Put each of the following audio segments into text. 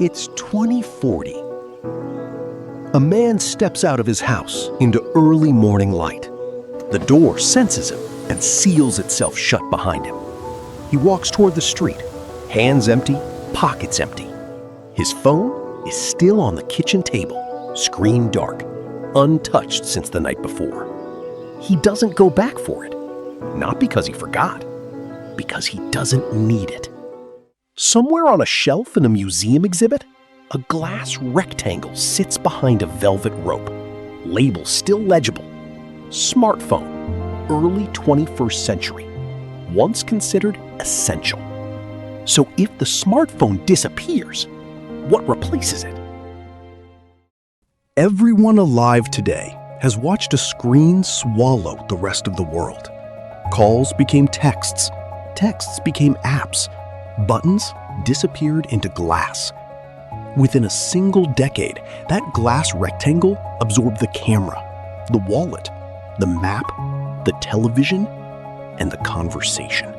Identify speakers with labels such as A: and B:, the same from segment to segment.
A: It's 2040. A man steps out of his house into early morning light. The door senses him and seals itself shut behind him. He walks toward the street, hands empty, pockets empty. His phone is still on the kitchen table, screen dark, untouched since the night before. He doesn't go back for it, not because he forgot, because he doesn't need it. Somewhere on a shelf in a museum exhibit, a glass rectangle sits behind a velvet rope, label still legible. Smartphone, early 21st century, once considered essential. So if the smartphone disappears, what replaces it? Everyone alive today has watched a screen swallow the rest of the world. Calls became texts, texts became apps, buttons disappeared into glass. Within a single decade, that glass rectangle absorbed the camera, the wallet, the map, the television, and the conversation.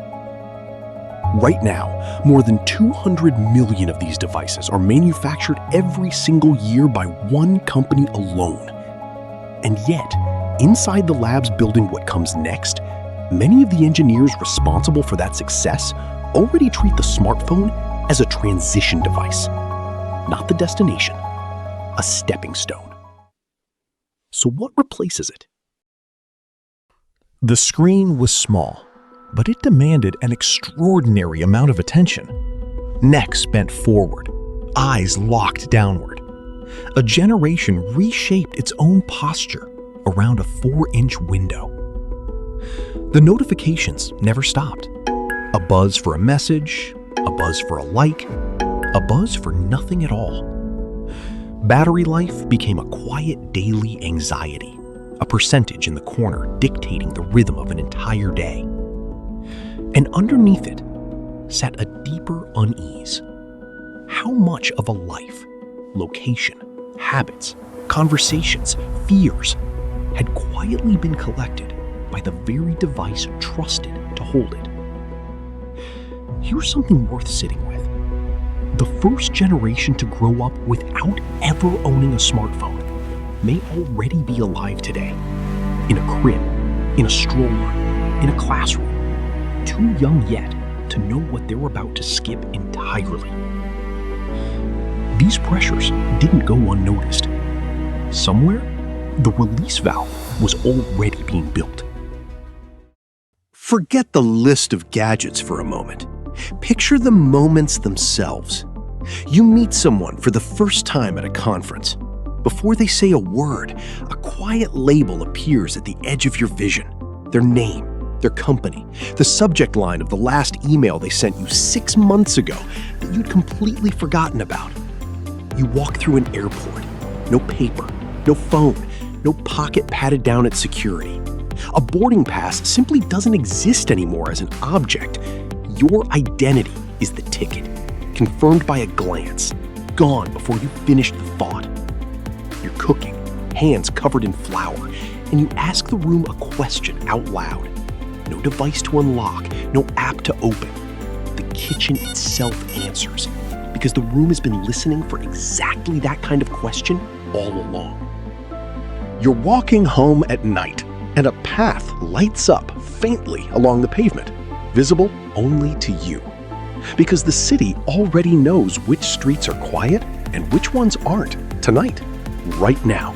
A: Right now, more than 200 million of these devices are manufactured every single year by one company alone. And yet, inside the labs building what comes next, many of the engineers responsible for that success already treat the smartphone as a transition device, not the destination, a stepping stone. So what replaces it? The screen was small, but it demanded an extraordinary amount of attention. Necks bent forward, eyes locked downward. A generation reshaped its own posture around a 4-inch window. The notifications never stopped. A buzz for a message, a buzz for a like, a buzz for nothing at all. Battery life became a quiet daily anxiety, a percentage in the corner dictating the rhythm of an entire day. And underneath it sat a deeper unease. How much of a life, location, habits, conversations, fears had quietly been collected by the very device trusted to hold it? Here's something worth sitting with. The first generation to grow up without ever owning a smartphone may already be alive today, in a crib, in a stroller, in a classroom, too young yet to know what they're about to skip entirely. These pressures didn't go unnoticed. Somewhere, the release valve was already being built. Forget the list of gadgets for a moment. Picture the moments themselves. You meet someone for the first time at a conference. Before they say a word, a quiet label appears at the edge of your vision. Their name, their company, the subject line of the last email they sent you 6 months ago that you'd completely forgotten about. You walk through an airport. No paper, no phone, no pocket patted down at security. A boarding pass simply doesn't exist anymore as an object. Your identity is the ticket, confirmed by a glance, gone before you finish the thought. You're cooking, hands covered in flour, and you ask the room a question out loud. No device to unlock, no app to open. The kitchen itself answers, because the room has been listening for exactly that kind of question all along. You're walking home at night, and a path lights up faintly along the pavement, visible only to you. Because the city already knows which streets are quiet and which ones aren't tonight, right now.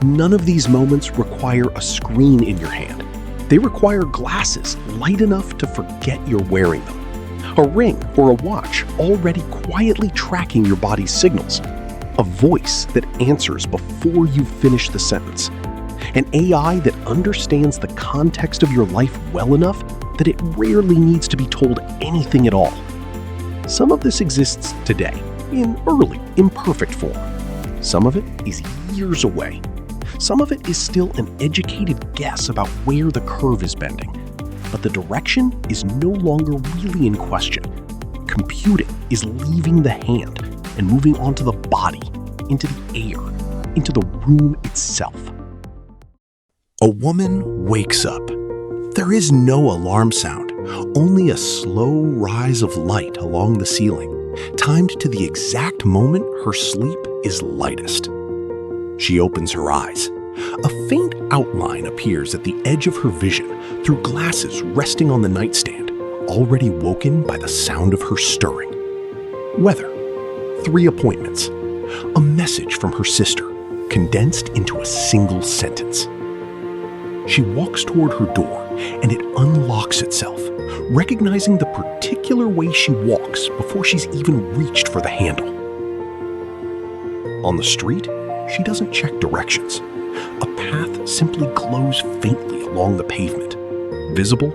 A: None of these moments require a screen in your hand. They require glasses light enough to forget you're wearing them. A ring or a watch already quietly tracking your body's signals. A voice that answers before you finish the sentence. An AI that understands the context of your life well enough that it rarely needs to be told anything at all. Some of this exists today, in early, imperfect form. Some of it is years away. Some of it is still an educated guess about where the curve is bending. But the direction is no longer really in question. Computing is leaving the hand and moving onto the body, into the air, into the room itself. A woman wakes up. There is no alarm sound, only a slow rise of light along the ceiling, timed to the exact moment her sleep is lightest. She opens her eyes. A faint outline appears at the edge of her vision through glasses resting on the nightstand, already woken by the sound of her stirring. Weather, 3 appointments, a message from her sister, condensed into a single sentence. She walks toward her door, and it unlocks itself, recognizing the particular way she walks before she's even reached for the handle. On the street, she doesn't check directions. A path simply glows faintly along the pavement, visible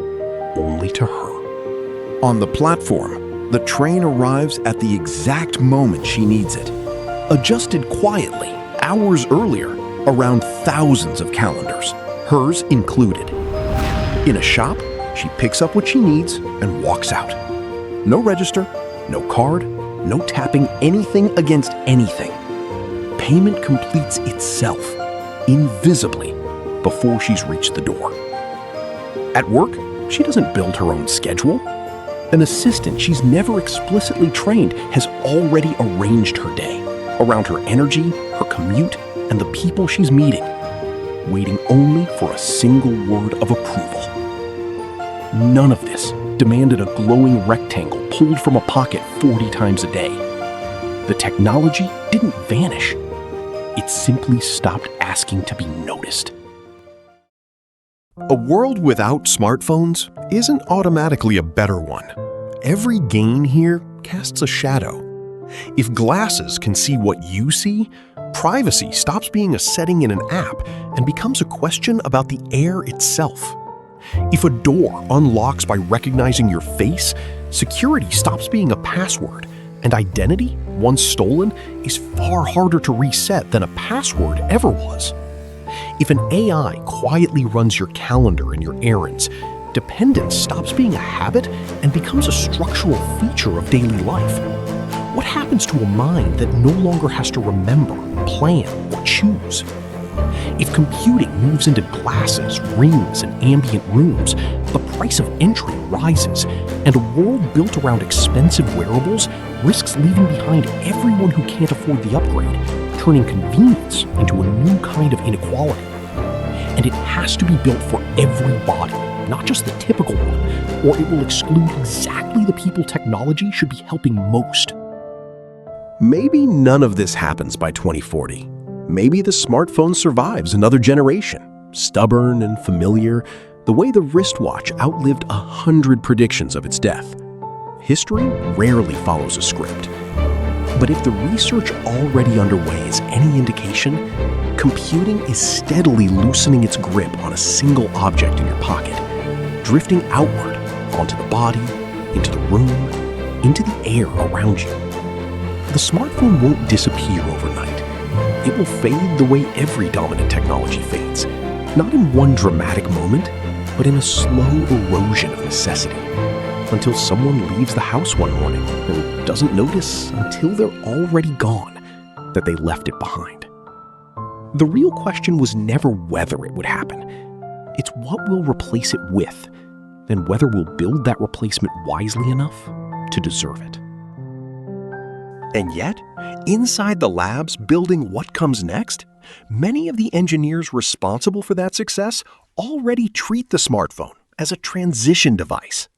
A: only to her.
B: On the platform, the train arrives at the exact moment she needs it, adjusted quietly hours earlier around thousands of calendars, hers included. In a shop, she picks up what she needs and walks out. No register, no card, no tapping anything against anything. Payment completes itself, invisibly, before she's reached the door. At work, she doesn't build her own schedule. An assistant she's never explicitly trained has already arranged her day around her energy, her commute, and the people she's meeting, waiting only for a single word of approval. None of this demanded a glowing rectangle pulled from a pocket 40 times a day. The technology didn't vanish. It simply stopped asking to be noticed. A world without smartphones isn't automatically a better one. Every gain here casts a shadow. If glasses can see what you see, privacy stops being a setting in an app and becomes a question about the air itself. If a door unlocks by recognizing your face, security stops being a password, and identity, once stolen, is far harder to reset than a password ever was. If an AI quietly runs your calendar and your errands, dependence stops being a habit and becomes a structural feature of daily life. What happens to a mind that no longer has to remember, plan, or choose? If computing moves into glasses, rings, and ambient rooms, the price of entry rises, and a world built around expensive wearables risks leaving behind everyone who can't afford the upgrade, turning convenience into a new kind of inequality. And it has to be built for everybody, not just the typical one, or it will exclude exactly the people technology should be helping most. Maybe none of this happens by 2040. Maybe the smartphone survives another generation, stubborn and familiar, the way the wristwatch outlived 100 predictions of its death. History rarely follows a script. But if the research already underway is any indication, computing is steadily loosening its grip on a single object in your pocket, drifting outward onto the body, into the room, into the air around you. The smartphone won't disappear overnight. It will fade the way every dominant technology fades, not in one dramatic moment, but in a slow erosion of necessity, until someone leaves the house one morning and doesn't notice until they're already gone that they left it behind. The real question was never whether it would happen. It's what we'll replace it with, and whether we'll build that replacement wisely enough to deserve it. And yet, inside the labs building what comes next, many of the engineers responsible for that success already treat the smartphone as a transition device,